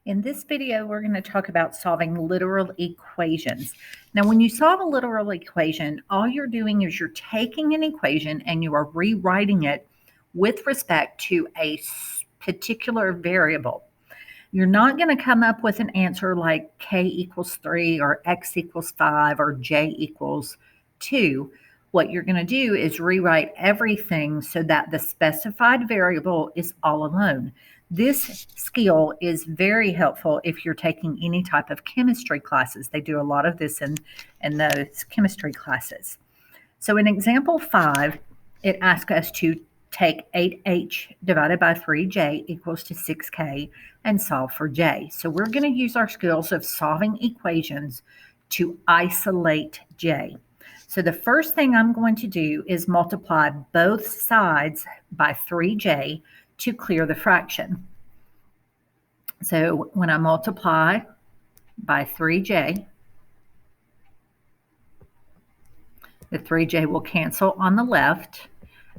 In this video, we're going to talk about solving literal equations. Now, when you solve a literal equation, all you're doing is you're taking an equation and you are rewriting it with respect to a particular variable. You're not going to come up with an answer like k equals 3 or x equals 5 or j equals 2. What you're going to do is rewrite everything so that the specified variable is all alone. This skill is very helpful if you're taking any type of chemistry classes. They do a lot of this in those chemistry classes. So in example 5, it asks us to take 8h divided by 3j equals to 6k and solve for j. So we're going to use our skills of solving equations to isolate j. So the first thing I'm going to do is multiply both sides by 3j to clear the fraction. So when I multiply by 3j, the 3j will cancel on the left,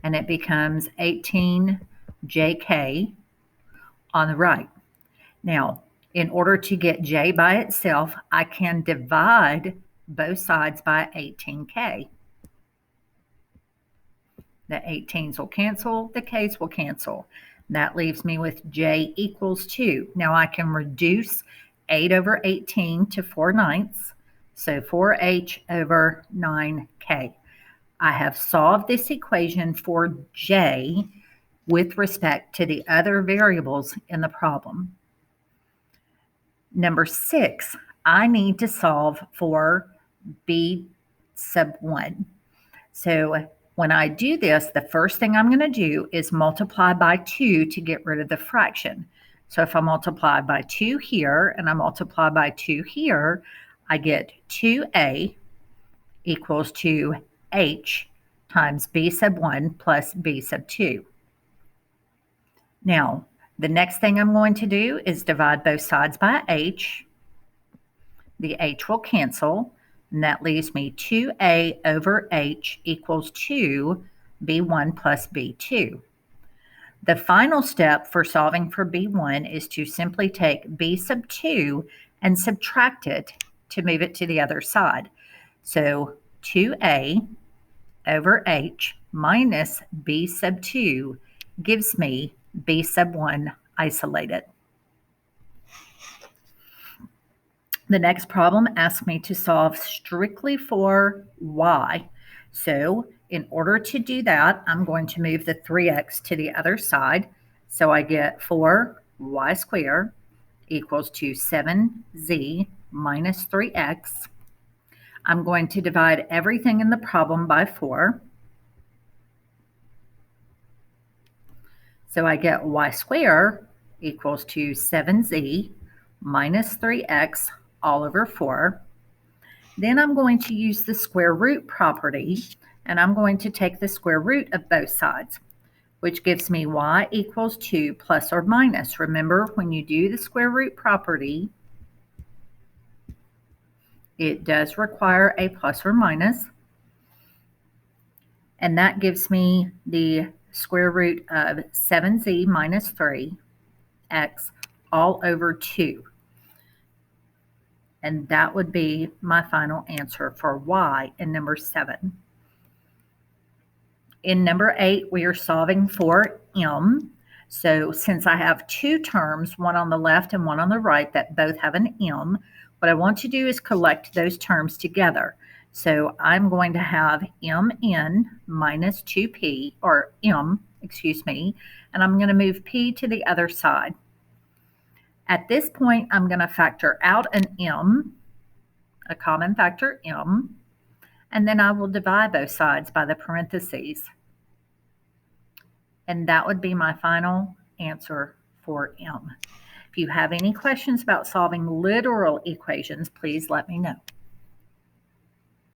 and it becomes 18jk on the right. Now, in order to get j by itself, I can divide both sides by 18k. The 18s will cancel, the k's will cancel. That leaves me with j equals 2. Now I can reduce 8 over 18 to 4/9, so 4h over 9k. I have solved this equation for j with respect to the other variables in the problem. Number 6, I need to solve for b sub 1. So when I do this, the first thing I'm going to do is multiply by 2 to get rid of the fraction. So if I multiply by 2 here and I multiply by 2 here, I get 2a equals to h times b sub 1 plus b sub 2. Now, the next thing I'm going to do is divide both sides by h. The h will cancel, and that leaves me 2a over h equals 2b1 plus b2. The final step for solving for b1 is to simply take b sub 2 and subtract it to move it to the other side. So 2a over h minus b sub 2 gives me b sub 1 isolated. The next problem asks me to solve strictly for y. So in order to do that, I'm going to move the 3x to the other side. So I get 4y squared equals to 7z minus 3x. I'm going to divide everything in the problem by 4. So I get y squared equals to 7z minus 3x all over 4. Then I'm going to use the square root property, and I'm going to take the square root of both sides, which gives me y equals 2 plus or minus. Remember, when you do the square root property, it does require a plus or minus, and that gives me the square root of 7z minus 3x all over 2. And that would be my final answer for y in number 7. In number 8, we are solving for m. So since I have two terms, one on the left and one on the right, that both have an m, what I want to do is collect those terms together. So I'm going to have mn minus 2p, or m, excuse me, and I'm going to move p to the other side. At this point, I'm going to factor out an m, a common factor m, and then I will divide both sides by the parentheses. And that would be my final answer for m. If you have any questions about solving literal equations, please let me know.